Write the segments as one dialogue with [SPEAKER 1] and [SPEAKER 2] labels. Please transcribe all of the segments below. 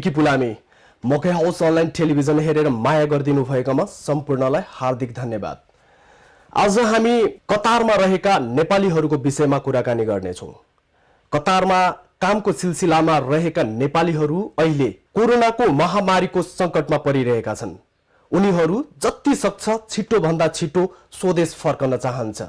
[SPEAKER 1] विकी पुलामी मकै house online television हेरेर माया गरिदिनु भएकोमा सम्पूर्णलाई हार्दिक धन्यवाद। आज हामी कतारमा रहेका नेपालीहरूको विषयमा कुराकानी गर्नेछौँ। कतारमा कामको सिलसिलामा रहेका नेपालीहरू अहिले कोरोनाको महामारीको सङ्कटमा परिरहेका छन्। उनीहरू जति सक्छ छिटो भन्दा छिटो स्वदेश फर्कन चाहन्छ।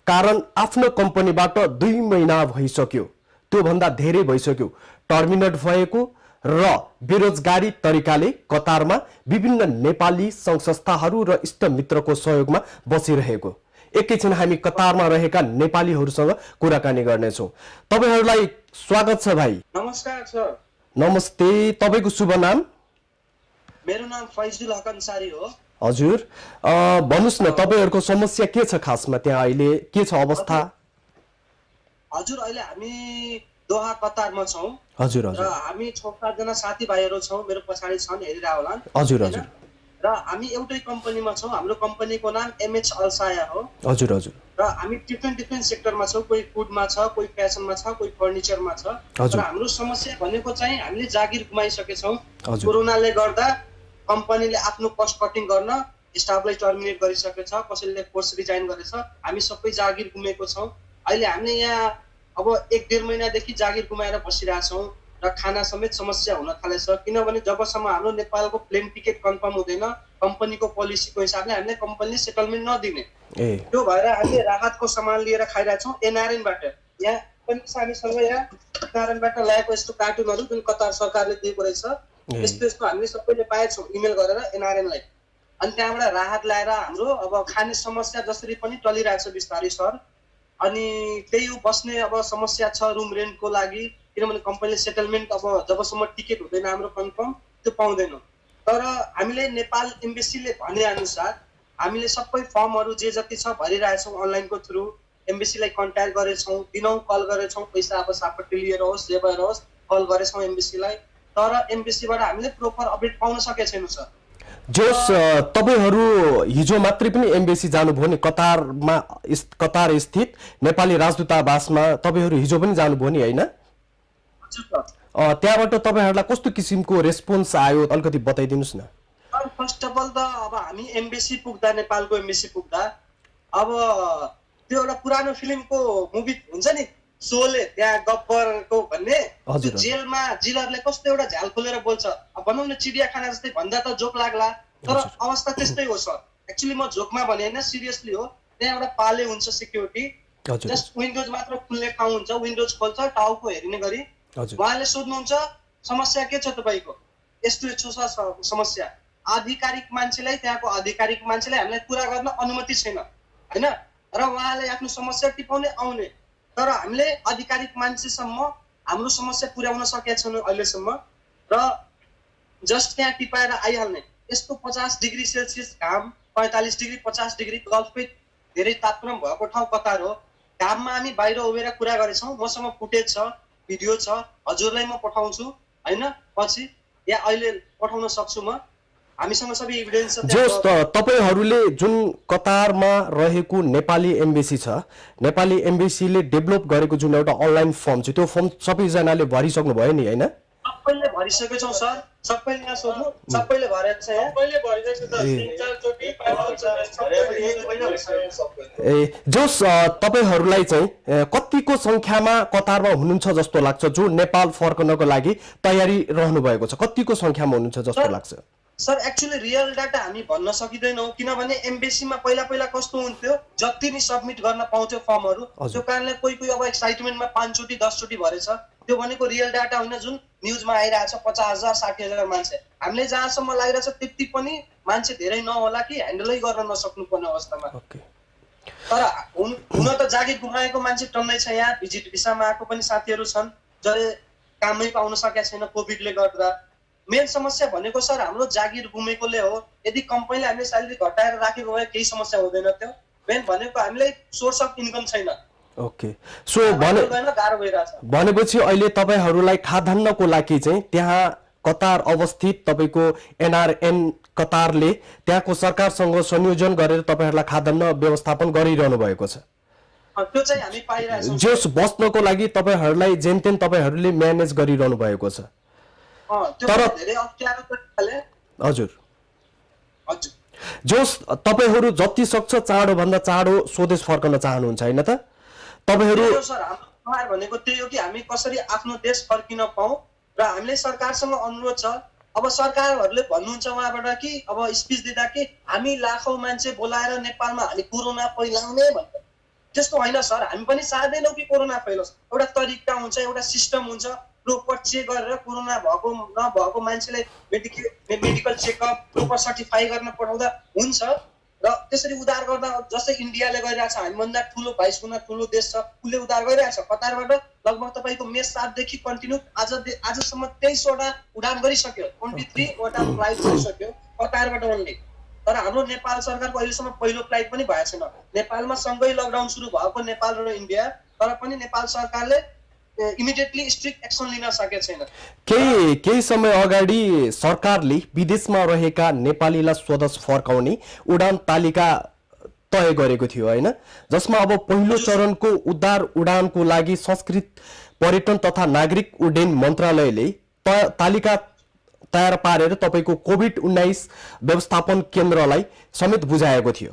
[SPEAKER 1] कारण आफ्नो कम्पनीबाट 2 महिना भइसक्यो, त्यो भन्दा धेरै भइसक्यो टर्मिनेट भएको र बेरोजगारी तरिकाले कतारमा विभिन्न नेपाली संघ संस्थाहरू र इष्टमित्रको सहयोगमा बसिरहेको। एकैछिन हामी कतारमा रहेका नेपालीहरूसँग कुराकानी गर्नेछौँ। तपाईहरुलाई स्वागत छ भाइ।
[SPEAKER 2] नमस्कार सर।
[SPEAKER 1] नमस्ते, तपाईको शुभ नाम?
[SPEAKER 2] मेरो नाम फैजुल हक अन्सारी हो।
[SPEAKER 1] हजुर, भन्नुस् न तपाईहरुको समस्या के छ खासमा, त्यहाँ अहिले के छ अवस्था?
[SPEAKER 2] हजुर, अहिले हामी दोहा कतारमा छौं।
[SPEAKER 1] हजुर
[SPEAKER 2] र हामी 6-7 जना साथीभाइहरू छौं, मेरो पछाडी छन्, हेरिरा होला।
[SPEAKER 1] हजुर हजुर।
[SPEAKER 2] र हामी एउटै कम्पनीमा छौं। हाम्रो कम्पनीको नाम एमएच अल्साया हो।
[SPEAKER 1] हजुर हजुर।
[SPEAKER 2] र हामी डिफ्रेन्ट सेक्टरमा छौं, कोही फुडमा छ, कोही फ्यासनमा छ, कोही फर्निचरमा छ। र हाम्रो समस्या भनेको चाहिँ हामीले जागिर गुमाइसकेछौं। कोरोनाले गर्दा कम्पनीले आफ्नो कस्ट कटिङ गर्न स्टाफलाई टर्मिनेट गरिसकेछ, कसैले फोर्स रिजाइन गरेछ। हामी सबै जागिर गुमेको छौं। अहिले हामीले यहाँ अब 1-1.5 महिनादेखि जागिर गुमाएर बसिरहेका छौं र खाना समेत समस्या हुन थालेछ। किनभने जबसम्म हाम्रो नेपालको प्लेन टिकट कन्फर्म हुँदैन, कम्पनीको पोलिसीको हिसाबले हामीले कम्पनीले सेटलमेन्ट नदिने, त्यो भएर हामीले राहतको सामान लिएर खाइरहेका छौं एनआरएनबाट। यहाँ पनि हामीसँग यहाँ एनआरएनबाट ल्याएको यस्तो कार्टुनहरू जुन कतार सरकारले दिएको रहेछ, यस्तो हामीले सबैले पाएछौँ इमेल गरेर एनआरएनलाई। अनि त्यहाँबाट राहत ल्याएर हाम्रो अब खाने समस्या जसरी पनि टलिरहेको छ बिस्तारै सर। अनि त्यही हो, बस्ने अब समस्या छ रुम रेन्टको लागि, किनभने कम्पनीले सेटलमेन्ट अब जबसम्म टिकट हुँदैन हाम्रो कन्फर्म त्यो पाउँदैनौँ। तर हामीले नेपाल एम्बेसीले भने अनुसार हामीले सबै फर्महरू जे जति छ भरिरहेछौँ अनलाइनको थ्रु। एम्बेसीलाई कन्ट्याक्ट गरेछौँ, दिनौँ कल गरेछौँ, पैसा अब सापट्टि लिएर होस् जे भएर होस् कल गरेछौँ एम्बेसीलाई। तर एम्बेसीबाट हामीले प्रोपर अपडेट पाउन सकेका छैनौँ सर।
[SPEAKER 1] जोस तपाईहरु हिजो मात्रै पनि एम्बेसी जानुभयो नि, कतार स्थित नेपाली राजदूतावासमा तपाईहरु हिजो पनि जानुभयो नि हैन? त्यहाँबाट तपाईहरुलाई कस्तो किसिमको रेस्पोन्स आयो अलिकति बताइदिनुस् न।
[SPEAKER 2] फर्स्ट अफ अल त अब हामी एम्बेसी पुग्दा, नेपालको एम्बेसी पुग्दा अब त्यो एउटा पुरानो फिल्मको मुभी हुन्छ नि सोले, त्यहाँ गब्बरको भन्ने, जेलमा जिलरले कस्तो एउटा झ्याल खोलेर बोल्छ, अब भनौँ न चिडियाखाना जस्तै भन्दा त जोक लाग्ला, तर अवस्था त्यस्तै हो सर। एक्चुअली म जोकमा भने होइन, सिरियसली हो। त्यहाँ एउटा पाले हुन्छ सिक्युरिटी, जस्ट विन्डोज मात्र खुल्ने ठाउँ हुन्छ, विन्डोज खोल्छ टाउको हेर्ने गरी। उहाँले सोध्नुहुन्छ समस्या के छ तपाईँको, यस्तो यस्तो छ समस्या। आधिकारिक मान्छेलाई, त्यहाँको आधिकारिक मान्छेलाई हामीलाई कुरा गर्न अनुमति छैन होइन, र उहाँले आफ्नो समस्या टिपाउने आउने, तर हामीले आधिकारिक मान्छेसम्म हाम्रो समस्या पुर्याउन सकेका छैनौँ अहिलेसम्म। र जस्ट त्यहाँ टिपाएर आइहाल्ने, यस्तो 50 डिग्री सेल्सियस घाम, 45 डिग्री 50 डिग्री गल्फकै धेरै तापक्रम भएको ठाउँ कतार हो। घाममा हामी बाहिर उभिएर कुरा गरेछौँ। मसँग फुटेज छ, भिडियो छ, हजुरलाई म पठाउँछु होइन, पछि या अहिले पठाउन सक्छु म। हामीसँग सबै एभिडेन्स छ।
[SPEAKER 1] जोस तपाईहरुले जुन कतारमा रहेको नेपाली एम्बेसी छ, नेपाली एम्बेसीले डेभलप गरेको जुन एउटा अनलाइन फर्म छ, त्यो फर्म सबैजनाले भरिसक्नु भयो नि हैन?
[SPEAKER 2] सबैले भरिसकेको छौं सर, सबैले यहाँ सोध्नु, सबैले भरेको छ यहाँ, सबैले भरिसकेको छ। 3-4 चोटी
[SPEAKER 1] जोस तपाईहरुलाई चाहिँ कतिको संख्यामा कतारमा हुनुहुन्छ जस्तो लाग्छ, जो नेपाल फर्कनको लागि तयारी रहनु भएको छ, कतिको संख्यामा हुनुहुन्छ जस्तो लाग्छ?
[SPEAKER 2] सर एक्चुअली रियल डाटा हामी भन्न सकिँदैनौँ, किनभने एम्बेसीमा पहिला कस्तो हुन्थ्यो, जति नि सबमिट गर्न पाउँथ्यो फर्महरू, त्यो कारणले कोही अब एक्साइटमेन्टमा 5 चोटी 10 चोटी भरेछ। त्यो भनेको रियल डाटा होइन जुन न्युजमा आइरहेछ 50,000 60,000 मान्छे। हामीले जहाँसम्म लागिरहेछ त्यति पनि मान्छे धेरै नहोला कि ह्यान्डलै गर्न नसक्नु पर्ने अवस्थामा। तर हुन त जागिर गुमाएको मान्छे टन्नै छ यहाँ। भिजिट भिसामा आएको पनि साथीहरू छन् जसले कामै पाउन सकेका छैन कोभिडले गर्दा। मेन समस्या भनेको सर हाम्रो जागिर गुमेकोले हो। यदि कम्पनीले हामीले स्यालेरी घटाएर राखेको भए केही समस्या हुँदैन थियो। मेन भनेको हामीलाई सोर्स अफ इन्कम छैन।
[SPEAKER 1] ओके, सो भनेपछि अहिले तपाईहरुलाई खाद्यान्नको लागि चाहिँ त्यहाँ कतार अवस्थित तपाईको एनआरएन कतारले त्यहाँको सरकारसँग संयोजन गरेर तपाईहरुलाई खाद्यान्न व्यवस्थापन गरिरहनु भएको छ।
[SPEAKER 2] त्यो चाहिँ हामी पाइरहेछौं।
[SPEAKER 1] जस बस्नको लागि तपाईहरुलाई जेनतेन तपाईहरुले म्यानेज गरिरहनु भएको छ।
[SPEAKER 2] त्यो
[SPEAKER 1] तर
[SPEAKER 2] धेरै अप्ठ्यारो तरिकाले
[SPEAKER 1] हजुर
[SPEAKER 2] हजुर
[SPEAKER 1] जोस तपाईहरू जति सक्छ चाँडो भन्दा चाँडो स्वदेश फर्कन चाहनुहुन्छ हैन त तपाईहरू
[SPEAKER 2] त्यही हो सर, हाम्रो उहाँहरू भनेको त्यही हो कि हामी कसरी आफ्नो देश फर्किन पाऊँ र हामीले सरकारसँग अनुरोध छ। अब सरकारहरूले भन्नुहुन्छ उहाँबाट कि अब स्पिच दिँदा कि हामी लाखौँ मान्छे बोलाएर नेपालमा हामी कोरोना फैलाउने भन्छ। त्यस्तो होइन सर, हामी पनि चाहँदैनौँ कि कोरोना फैलोस्। एउटा तरिका हुन्छ, एउटा सिस्टम हुन्छ, प्रोपर चेक गरेर कोरोना भएको नभएको मान्छेलाई मेडिकल चेकअप प्रोपर सर्टिफाई गर्न पठाउँदा हुन्छ। र त्यसरी उद्धार गर्दा जस्तै इन्डियाले गरिरहेको छ, हामीभन्दा ठुलो 22 गुणा ठुलो देश छ, उसले उद्धार गरिरहेको छ। कतारबाट लगभग तपाईँको मे 7 देखि कन्टिन्यू आजसम्म 23 वटा उडान गरिसक्यो, 23 वटा फ्लाइट गरिसक्यो कतारबाट ओन्ली। तर हाम्रो नेपाल सरकारको अहिलेसम्म पहिलो फ्लाइट पनि भएको छैन। नेपालमा सँगै लकडाउन सुरु भएको नेपाल र इन्डिया, तर पनि नेपाल सरकारले इमिडिएटली स्ट्रिक्ट एक्सन लिन सकेको छैन।
[SPEAKER 1] केही समय अगाडि सरकारले विदेशमा रहेका नेपालीलाई स्वदेश फर्काउने उडान तालिका तय गरेको थियो हैन, जसमा अब पहिलो चरणको उद्धार उडानको लागि संस्कृत पर्यटन तथा नागरिक उड्डयन मन्त्रालयले तालिका तयार पारेर तपाईको कोभिड-19 व्यवस्थापन केन्द्रलाई समेत बुझाएको थियो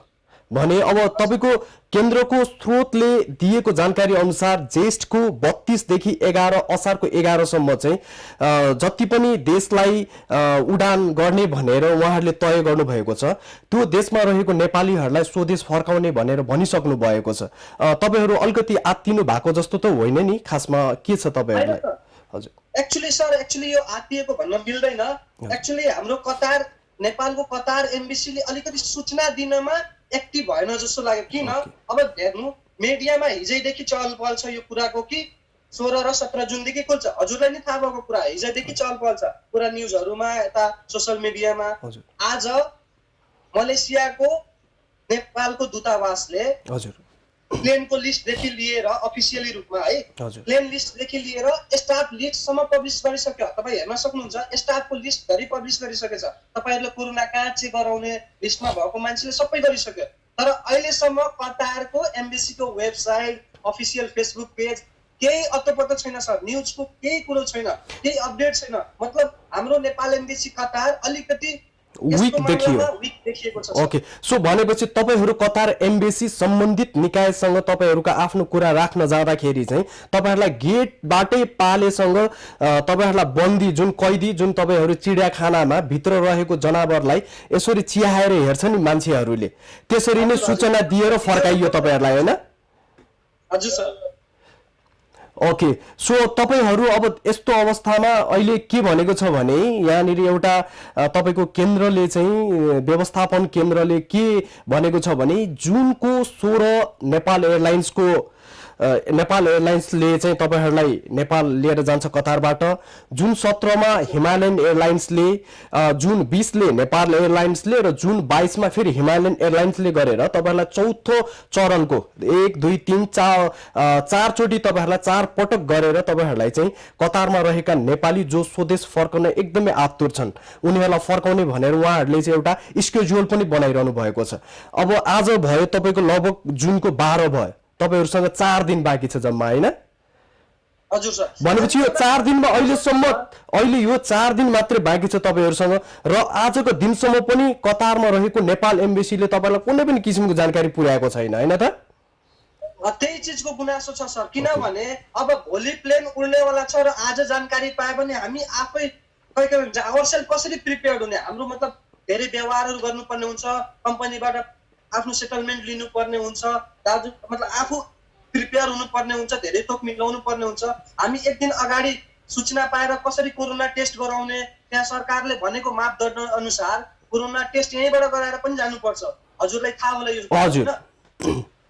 [SPEAKER 1] भने अब तपाईको केन्द्रको स्रोतले दिएको जानकारी अनुसार ज्येष्ठको 32 देखि 11 असारको 11 सम्म चाहिँ जति पनि देशलाई उडान गर्ने भनेर उहाँहरूले तय गर्नु भएको छ, त्यो देशमा रहेको नेपालीहरूलाई स्वदेश फर्काउने भनेर भनिसक्नु भएको छ। तपाईहरू अलिकति आत्तिनु भएको जस्तो त होइन नि, खासमा के छ तपाईहरूलाई? हजुर
[SPEAKER 2] एक्चुअली यो आत्तिएको भन्न मिल्दैन। एक्चुअली हाम्रो कतार नेपालको कतार एम्बेसीले अलिकति सूचना दिनमा एक्टिभ भएन जस्तो लाग्यो। किन अब हेर्नु, मिडियामा हिजैदेखि चहल पहल छ यो कुराको कि 16 र 17 जुनदेखि खुल्छ। हजुरलाई नि थाहा भएको कुरा, हिजैदेखि चहल पहल छ पुरा न्युजहरुमा, यता सोशल मिडियामा। आज मलेसियाको नेपालको दूतावासले प्लेनको लिस्टदेखि लिएर अफिसियली रूपमा है प्लेन लिस्टदेखि लिएर स्टाफ लिस्टसम्म पब्लिस गरिसक्यो। तपाईँ हेर्न सक्नुहुन्छ, स्टाफको लिस्ट धरि पब्लिस गरिसकेछ। तपाईँहरूले कोरोना कहाँ चेक गराउने लिस्टमा भएको मान्छेले सबै गरिसक्यो। तर अहिलेसम्म कतारको एम्बेसीको वेबसाइट, अफिसियल फेसबुक पेज केही अत्तोपत्तो छैन सर, न्युजको केही कुरो छैन, केही अपडेट छैन। मतलब हाम्रो नेपाल एम्बेसी कतार अलिकति
[SPEAKER 1] वीक देखियो। ओके, सो भनेपछि तपाईहरू कतार एम्बेसी सम्बन्धित निकायसँग तपाईहरूका आफ्नो कुरा राख्न जाँदाखेरि चाहिँ तपाईहरूलाई गेटबाटै पालेसँग तपाईहरूलाई बन्दी जुन कैदी जुन तपाईहरू चिडियाखानामा भित्र रहेको जनावरलाई यसरी चिहाएर हेर्छ नि मान्छेहरूले, त्यसरी नै सूचना दिएर फर्काइयो तपाईहरूलाई हैन?
[SPEAKER 2] हजुर सर।
[SPEAKER 1] ओके, सो तपाईहरू अब यस्तो अवस्थामा अहिले के भनेको छ भने यहाँनिर एउटा तपाईको केन्द्रले चाहिँ व्यवस्थापन केन्द्रले के भनेको छ भने जुनको 16 नेपाल एयरलाइन्सले चाहिँ तपाईहरूलाई नेपाल लिएर जान्छ कतारबाट, जुन 17 मा हिमालयन एयरलाइन्सले, जुन 20 ले नेपाल एयरलाइन्सले र जुन 22 मा फेरि हिमालयन एयरलाइन्सले गरेर तपाईहरूलाई चौथो चरणको 1 2 3 4 चोटि तपाईहरूलाई 4 पटक गरेर तपाईहरूलाई चाहिँ कतारमा रहेका नेपाली जो स्वदेश फर्कन एकदमै आतुर छन् उनीहरूलाई फर्काउने भनेर उहाँहरूले चाहिँ एउटा स्केड्युल पनि बनाइरहनु भएको छ। अब आज भयो तपाईको लगभग जुनको 12 भयो, तपाईहरुसँग 4 दिन बाँकी छ जम्मा हैन?
[SPEAKER 2] हजुर सर।
[SPEAKER 1] भनेपछि यो 4 दिनमा अहिले यो 4 दिन मात्रै बाँकी छ तपाईहरुसँग र आजको दिनसम्म पनि कतारमा रहेको नेपाल एम्बेसीले तपाईलाई कुनै पनि किसिमको जानकारी पुर्याएको छैन हैन त?
[SPEAKER 2] त्यही चीजको गुनासो छ सर, किनभने अब भोलि प्लेन उड्नेवाला छ र आज जानकारी पाए भने हामी आफै आवरसेल्फ कसरी प्रिपेयर्ड हुने? हाम्रो मतलब धेरै व्यवहारहरू गर्नुपर्ने हुन्छ, कम्पनीबाट आफ्नो सेटलमेन्ट लिनुपर्ने हुन्छ, दाजु मतलब आफू प्रिपेयर हुनुपर्ने हुन्छ, धेरै थोक मिलाउनु पर्ने हुन्छ। हामी एक दिन अगाडि सूचना पाएर कसरी कोरोना टेस्ट गराउने, त्यहाँ सरकारले भनेको मापदण्ड अनुसार कोरोना टेस्ट यहीँबाट गराएर पनि जानुपर्छ। हजुरलाई थाहा होला यो?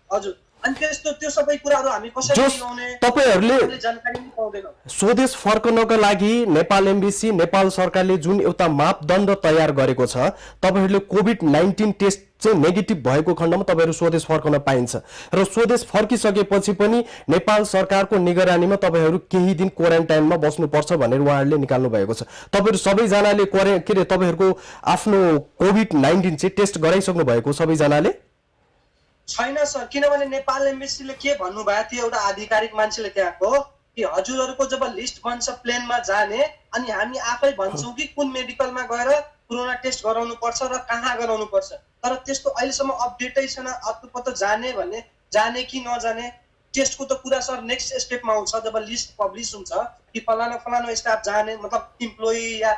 [SPEAKER 2] हजुर। अनि त्यो सबै कुराहरू हामी कसरी मिलाउने
[SPEAKER 1] तपाईहरुले
[SPEAKER 2] जानकारी पनि पाउँदैन।
[SPEAKER 1] स्वदेश फर्कनका लागि नेपाल एम्बेसी नेपाल सरकारले जुन एउटा मापदण्ड तयार गरेको छ, तपाईहरुले कोभिड-19 टेस्ट चाहिँ नेगेटिभ भएको खण्डमा तपाईहरु स्वदेश फर्कन पाइन्छ र स्वदेश फर्किसकेपछि पनि नेपाल सरकारको निगरानीमा तपाईहरु केही दिन क्वारेन्टाइनमा बस्नुपर्छ भनेर उहाँहरूले निकाल्नु भएको छ। तपाईहरु सबैजनाले तपाईहरुको आफ्नो कोभिड-19 चाहिँ टेस्ट गराइसक्नु भएको सबैजनाले?
[SPEAKER 2] छैन सर, किनभने नेपाल एम्बेसीले के भन्नुभएको थियो, एउटा आधिकारिक मान्छेले त्यहाँको कि हजुरहरूको जब लिस्ट बन्छ प्लेनमा जाने अनि हामी आफै भन्छौँ कि कुन मेडिकलमा गएर कोरोना टेस्ट गराउनु पर्छ र कहाँ गराउनु पर्छ, तर त्यस्तो अहिलेसम्म अपडेटै छैन। अत्तो जाने भन्ने जाने कि नजाने टेस्टको त कुरा सर नेक्स्ट स्टेपमा आउँछ जब लिस्ट पब्लिस हुन्छ कि फलाना फलाना स्टाफ जाने, मतलब इम्प्लोइ या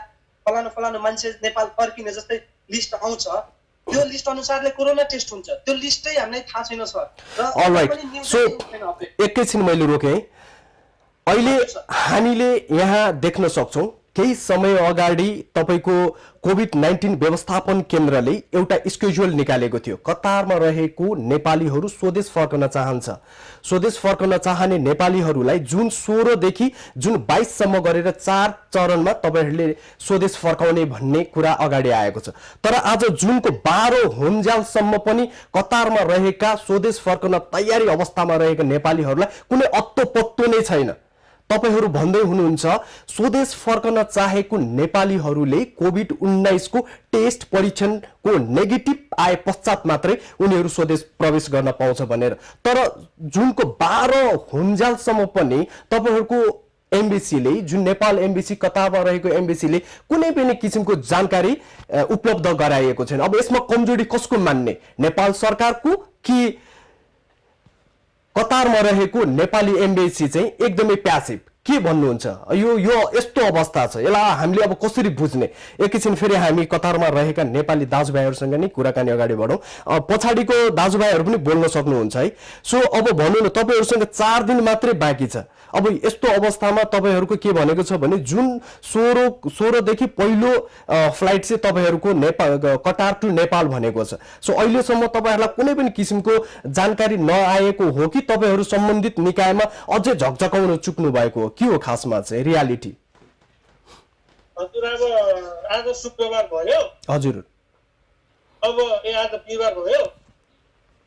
[SPEAKER 2] फलाना फलाना मान्छे नेपाल फर्किने जस्तै लिस्ट आउँछ। त्यो लिस्ट अनुसारले कोरोना टेस्ट हुन्छ, त्यो लिस्टै हामीलाई थाहा छैन सर।
[SPEAKER 1] अलराइट, सो एकैछिन मैले रोकेँ। अहिले हामीले यहाँ देख्न सक्छौँ केही समय अगाडि तपाईको कोभिड-19 व्यवस्थापन केन्द्रले एउटा स्केड्युल निकालेको थियो। कतारमा रहेको नेपालीहरू स्वदेश फर्कन चाहन्छ। स्वदेश फर्कन चाहने नेपालीहरूलाई जुन 16 देखि जुन 22 सम्म गरेर 4 चरणमा तपाईहरूले स्वदेश फर्काउने भन्ने कुरा अगाडि आएको छ। तर आज जुनको 12 होन्जालसम्म पनि कतारमा रहेका स्वदेश फर्कन तयारी अवस्थामा रहेका नेपालीहरूलाई कुनै अत्तो पत्तो नै छैन। तपाईहरू भन्दै हुनुहुन्छ स्वदेश फर्कन चाहेको नेपालीहरूले कोभिड-19 को टेस्ट परीक्षणको नेगेटिभ आए पश्चात मात्रै उनीहरू स्वदेश प्रवेश गर्न पाउँछ भनेर। तर जुनको 12 होन्जालसम्म पनि तपाईहरूको एम्बेसीले, जुन नेपाल एम्बेसी कतारमा रहेको एम्बेसीले कुनै पनि किसिमको जानकारी उपलब्ध गराएको छैन। अब यसमा कमजोरी कसको मान्ने, नेपाल सरकारको कि कतारमा रहेको नेपाली एम्बेसी चाहिँ एकदमै प्यासिभ? के भन्नुहुन्छ? यो यस्तो अवस्था छ, यसलाई हामीले अब कसरी बुझ्ने? एकैछिन फेरि हामी कतारमा रहेका नेपाली दाजुभाइहरूसँग नै कुराकानी अगाडि बढौँ। पछाडिको दाजुभाइहरू पनि बोल्न सक्नुहुन्छ है। सो अब भन्नु न, तपाईहरूसँग 4 दिन मात्रै बाँकी छ। अब यस्तो अवस्थामा तपाईहरूको के भनेको छ भने जुन 16 देखि पहिलो फ्लाइट चाहिँ तपाईहरूको नेपाल कतार टु नेपाल भनेको छ। सो अहिलेसम्म तपाईहरूलाई कुनै पनि किसिमको जानकारी नआएको हो कि तपाईहरू सम्बन्धित निकायमा अझै झकझकाउन चुक्नु भएको हो? के हो खासमा चाहिँ रियालिटी?
[SPEAKER 3] हजुर, अब आज शुक्रबार भयो।
[SPEAKER 1] हजुर,
[SPEAKER 3] अब आज बिहिबार भयो।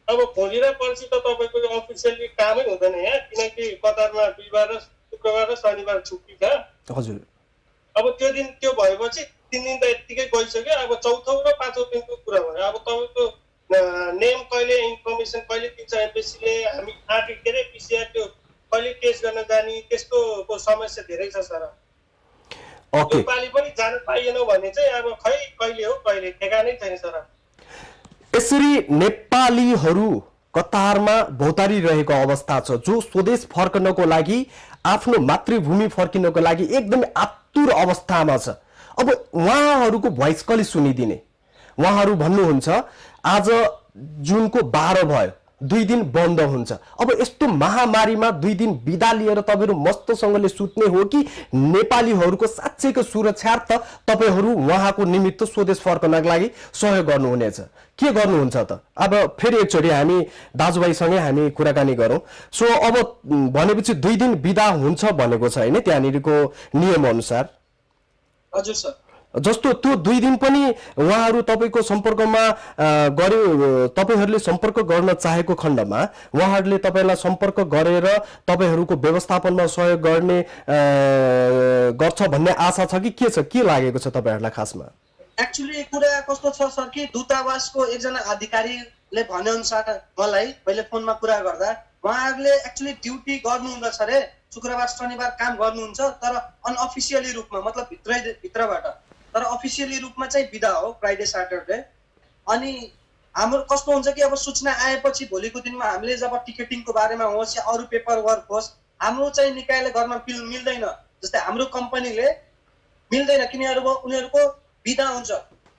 [SPEAKER 3] अब भोलि र पर्सि त तपाईँको अफिसियली कामै हुँदैन यहाँ, किनकि कतारमा बिहिबार र शुक्रबार र शनिबार छुट्टी छ।
[SPEAKER 1] हजुर,
[SPEAKER 3] अब त्यो दिन त्यो भएपछि 3 दिन त यत्तिकै गइसक्यो। अब चौथो र पाँचौँ दिनको कुरा भयो। अब तपाईँको नेम कहिले इन्फर्मेसन कहिले दिन्छ एम्बेसीले, हामी के अरे पिसिआर त्यो कहिले टेस्ट गर्न जाने, त्यस्तोको समस्या धेरै छ सर।
[SPEAKER 1] ओके,
[SPEAKER 3] नेपाली पनि जान पाइएन भने चाहिँ अब खै कहिले हो कहिले ठेगानै छैन सर।
[SPEAKER 1] यसरी नेपालीहरू कतारमा भौतारी रहेको अवस्था छ, जो स्वदेश फर्कनको लागि, आफ्नो मातृभूमि फर्किनको लागि एकदमै आतुर अवस्थामा छ। अब उहाँहरूको भोइस कसले सुनिदिने? उहाँहरू भन्नुहुन्छ आज जुनको 12 भयो, 2 दिन बन्द हुन्छ। अब यस्तो महामारीमा 2 दिन बिदा लिएर तपाईहरू मस्तसँगले सुत्ने हो कि नेपालीहरूको साँच्चैको सुरक्षार्थ तपाईहरू उहाँको निमित्त स्वदेश फर्कनको लागि सहयोग गर्नुहुनेछ? के गर्नुहुन्छ त? अब फेरि एकचोटि हामी दाजुभाइसँगै हामी कुराकानी गरौँ। सो अब भनेपछि 2 दिन बिदा हुन्छ भनेको छ हैन त्यहाँनिरको नियम अनुसार?
[SPEAKER 2] हजुर सर।
[SPEAKER 1] जस्तो त्यो 2 दिन पनि उहाँहरू तपाईको सम्पर्कमा गर्यो, तपाईहरूले सम्पर्क गर्न चाहेको खण्डमा उहाँहरूले तपाईलाई सम्पर्क गरेर तपाईहरूको व्यवस्थापनमा सहयोग गर्ने गर्छ भन्ने आशा छ कि के छ? के लागेको छ तपाईहरूलाई खासमा?
[SPEAKER 2] एक्चुअली कुरा कस्तो छ सर कि दूतावासको एकजना अधिकारीले भने अनुसार मलाई पहिले फोनमा कुरा गर्दा उहाँहरूले एक्चुअली ड्युटी गर्नुहुँदछ रे, शुक्रबार शनिबार काम गर्नुहुन्छ, तर अनअफिसियली रूपमा, मतलब भित्रबाट, तर अफिसियली रूपमा चाहिँ बिदा हो फ्राइडे सैटरडे। अनि हाम्रो कस्तो हुन्छ कि अब सूचना आएपछि भोलिको दिनमा हामीले जब टिकटिङको बारेमा होस् या अरू पेपर वर्क होस्, हाम्रो चाहिँ निकायले गर्न मिल्दैन। जस्तै हाम्रो कम्पनीले मिल्दैन किनभने उनीहरूको बिदा हुन्छ,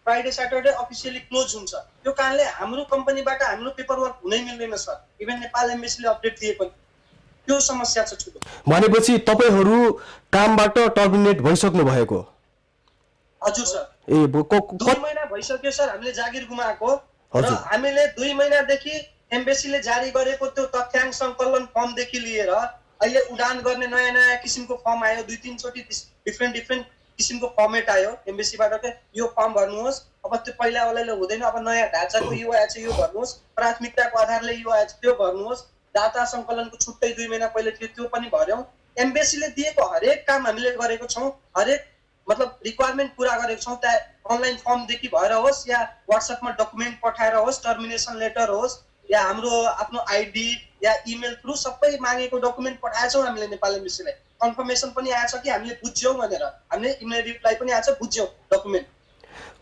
[SPEAKER 2] फ्राइडे सैटरडे अफिसियली क्लोज हुन्छ। त्यो कारणले हाम्रो कम्पनीबाट हाम्रो पेपर वर्क हुनै मिल्दैन सर। इभन नेपाल एम्बेसीले अपडेट दिए पनि त्यो समस्या छ ठुलो। भनेपछि
[SPEAKER 1] तपाईहरू कामबाट टर्मिनेट भइसक्नु भएको?
[SPEAKER 2] हजुर सर। 2 महिना भइसक्यो सर हामीले जागिर गुमाएको र हामीले 2 महिनादेखि एम्बेसीले जारी गरेको त्यो तथ्याङ्क सङ्कलन फर्मदेखि लिएर अहिले उडान गर्ने नयाँ नयाँ किसिमको फर्म आयो, 2-3 चोटि डिफ्रेन्ट किसिमको फर्मेट आयो एम्बेसीबाट। यो फर्म भर्नुहोस्, अब त्यो पहिलावालाले हुँदैन, अब नयाँ ढाँचाको यो आएछ यो भर्नुहोस्, प्राथमिकताको आधारले यो आएछ त्यो भर्नुहोस्, डाटा सङ्कलनको छुट्टै 2 महिना पहिले थियो त्यो पनि भर्यौँ। एम्बेसीले दिएको हरेक काम हामीले गरेको छौँ, हरेक मतलब रिक्वायरमेन्ट पूरा गरेको छौँ। त्यहाँ अनलाइन फर्मदेखि भएर होस् या व्हाट्सएपमा डकुमेन्ट पठाएर होस्, टर्मिनेसन लेटर होस् या हाम्रो आफ्नो आइडी या इमेल थ्रु सबै मागेको डकुमेन्ट पठाएछौँ हामीले नेपाल एम्बेसीलाई। कन्फर्मेसन पनि आएछ कि हामीले बुझ्यौँ भनेर, हामीले इमेल रिप्लाई पनि आएछ, बुझ्यौँ डकुमेन्ट।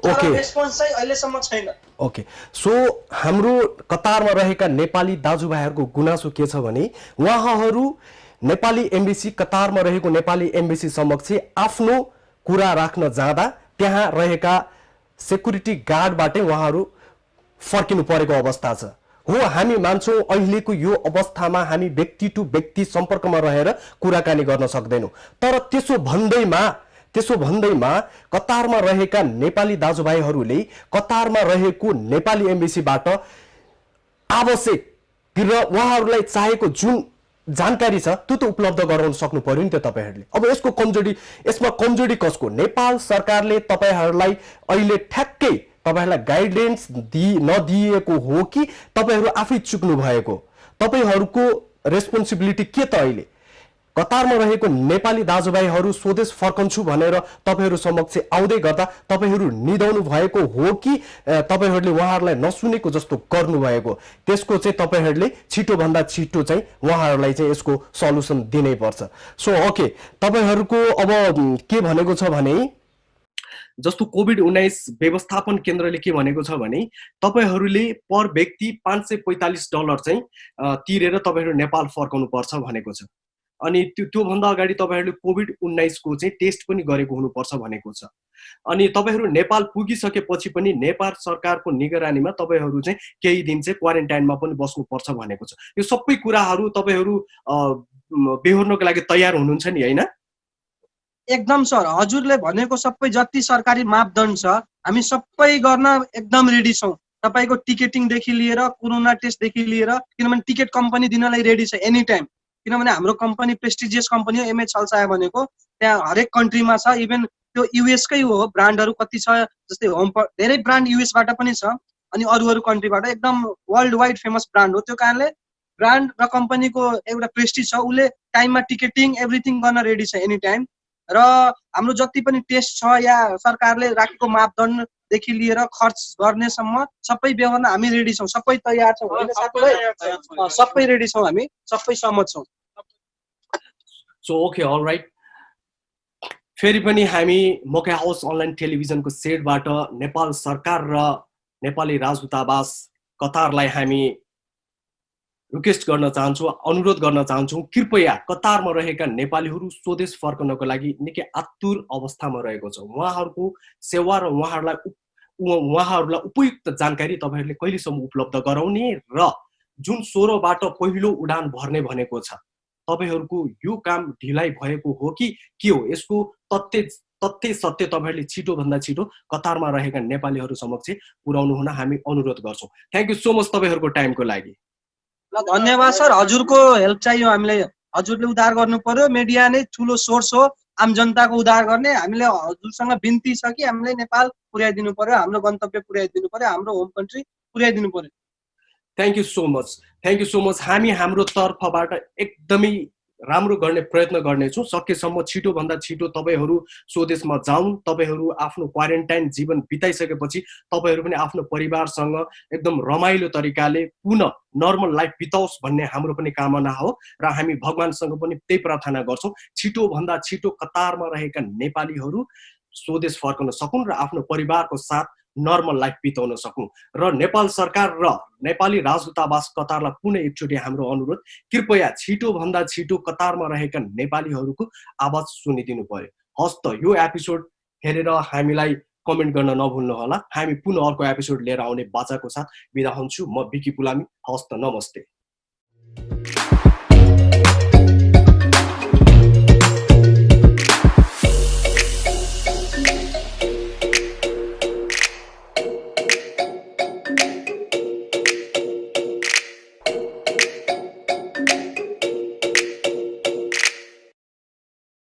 [SPEAKER 1] ओके,
[SPEAKER 2] रेस्पोन्स चाहिँ अहिलेसम्म छैन।
[SPEAKER 1] ओके, सो हाम्रो कतारमा रहेका नेपाली दाजुभाइहरूको गुनासो के छ भने उहाँहरू नेपाली एम्बेसी, कतारमा रहेको नेपाली एम्बेसी समक्ष आफ्नो कुरा राख्न जाँदा त्यहाँ रहेका सेक्युरिटी गार्डबाटै उहाँहरू फर्किनु परेको अवस्था छ। हो, हामी मान्छौँ अहिलेको यो अवस्थामा हामी व्यक्ति टु व्यक्ति सम्पर्कमा रहेर कुराकानी गर्न सक्दैनौँ, तर त्यसो भन्दैमा कतारमा रहेका नेपाली दाजुभाइहरूले कतारमा रहेको नेपाली एम्बेसीबाट आवश्यक र उहाँहरूलाई चाहेको जुन जानकारी छ त्यो त उपलब्ध गराउन सक्नु पर्यो नि त तपाईहरूले। अब यसमा कमजोरी कसको? नेपाल सरकारले तपाईहरूलाई अहिले ठ्याक्कै तपाईहरूलाई गाइडलाइन्स नदिएको हो कि तपाईहरू आफै चुक्नु भएको? तपाईहरूको रेस्पोन्सिबिलिटी के त? अहिले कतारमा रहेको नेपाली दाजुभाइहरू स्वदेश फर्कन्छु भनेर तपाईहरू समक्ष आउँदै गर्दा तपाईहरू निदाउनु भएको हो कि तपाईहरूले उहाँहरूलाई नसुनेको जस्तो गर्नुभएको? त्यसको चाहिँ तपाईहरूले छिटोभन्दा छिटो चाहिँ उहाँहरूलाई चाहिँ यसको सल्युसन दिनै पर्छ। सो ओके, तपाईहरूको अब के भनेको छ भने जस्तो कोभिड-19 व्यवस्थापन केन्द्रले के भनेको छ भने तपाईहरूले पर व्यक्ति $545 चाहिँ तिरेर तपाईहरू नेपाल फर्काउनु पर्छ भनेको छ। अनि त्योभन्दा अगाडि तपाईहरूले कोभिड-19 को चाहिँ टेस्ट पनि गरेको हुनुपर्छ भनेको छ। अनि तपाईहरू नेपाल पुगिसकेपछि पनि नेपाल सरकारको निगरानीमा तपाईहरू चाहिँ केही दिन चाहिँ क्वारेन्टाइनमा पनि बस्नुपर्छ भनेको छ। यो सबै कुराहरू तपाईहरू बेहोर्नको लागि तयार हुनुहुन्छ नि, हैन?
[SPEAKER 2] एकदम सर, हजुरले भनेको सबै जति सरकारी मापदण्ड छ हामी सबै गर्न एकदम रेडी छौँ। तपाईको टिकटिङदेखि लिएर कोरोना टेस्टदेखि लिएर, किनभने टिकट कम्पनी दिनलाई रेडी छ एनी टाइम। किनभने हाम्रो कम्पनी प्रेस्टिजियस कम्पनी हो, एमएच हल्साया भनेको त्यहाँ हरेक कन्ट्रीमा छ। इभन त्यो युएसकै हो, ब्रान्डहरू कति छ जस्तै धेरै ब्रान्ड युएसबाट पनि छ अनि अरू कन्ट्रीबाट एकदम वर्ल्ड वाइड फेमस ब्रान्ड हो। त्यो कारणले ब्रान्ड र कम्पनीको एउटा प्रेस्टिज छ, उसले टाइममा टिकटिङ एभ्रिथिङ गर्न रेडी छ एनी टाइम। र हाम्रो जति पनि टेस्ट छ या सरकारले राखेको मापदण्डदेखि लिएर खर्च गर्नेसम्म सबै बेहोर्न हामी रेडी छौँ, सबै तयार छौँ, सबै रेडी छौँ, हामी सबै सहमत छौँ।
[SPEAKER 1] सो ओके, अलराइट, फेरि पनि हामी मकै हाउस अनलाइन टेलिभिजनको सेटबाट नेपाल सरकार र नेपाली राजदूतावास कतारलाई हामी रिक्वेस्ट गर्न चाहन्छौँ, अनुरोध गर्न चाहन्छौँ, कृपया कतारमा रहेका नेपालीहरू स्वदेश फर्कनको लागि निकै आतुर अवस्थामा रहेको छ। उहाँहरूको सेवा र उहाँहरूलाई उपयुक्त जानकारी तपाईहरूले कहिलेसम्म उपलब्ध गराउने र जुन 16बाट पहिलो उडान भर्ने भनेको छ, तपाईहरूको यो काम ढिलाइ भएको हो कि के हो? यसको तथ्य सत्य तपाईहरूले छिटोभन्दा छिटो कतारमा रहेका नेपालीहरू समक्ष पुर्याउनु हुन हामी अनुरोध गर्छौँ। थ्याङ्क यू सो मच तपाईहरूको टाइमको लागि।
[SPEAKER 2] धन्यवाद सर, हजुरको हेल्प चाहियो हामीलाई। हजुरले उद्धार गर्नु पर्यो, मिडिया नै ठुलो सोर्स हो आम जनताको उद्धार गर्ने। हामीले हजुरसँग बिन्ती छ कि हामीले नेपाल पुर्याइदिनु पर्यो, हाम्रो गन्तव्य पुर्याइदिनु पर्यो, हाम्रो होम कन्ट्री पुर्याइदिनु पर्यो।
[SPEAKER 1] Thank you so much, thank you so much. हामी हाम्रो तर्फबाट एकदमै राम्रो गर्ने प्रयत्न गर्नेछौँ। सकेसम्म छिटोभन्दा छिटो तपाईहरू स्वदेशमा जाउँ, तपाईहरू आफ्नो क्वारेन्टाइन जीवन बिताइसकेपछि तपाईहरू पनि आफ्नो परिवारसँग एकदम रमाइलो तरिकाले पुनः नर्मल लाइफ बिताओस् भन्ने हाम्रो पनि कामना हो र हामी भगवानसँग पनि त्यही प्रार्थना गर्छौँ, छिटोभन्दा छिटो कतारमा रहेका नेपालीहरू स्वदेश फर्कन सकुन् र आफ्नो परिवारको साथ नर्मल लाइफ बिताउन सकौँ। र नेपाल सरकार र नेपाली राजदूतावास कतारलाई पुनः एकचोटि हाम्रो अनुरोध, कृपया छिटोभन्दा छिटो कतारमा रहेका नेपालीहरूको आवाज सुनिदिनु पर्यो। हस् त, यो एपिसोड हेरेर हामीलाई कमेन्ट गर्न नभुल्नुहोला। हामी पुनः अर्को एपिसोड लिएर आउने बाचाको साथ बिदा हुन्छु। म बिकी पुलामी। हस् त, नमस्ते।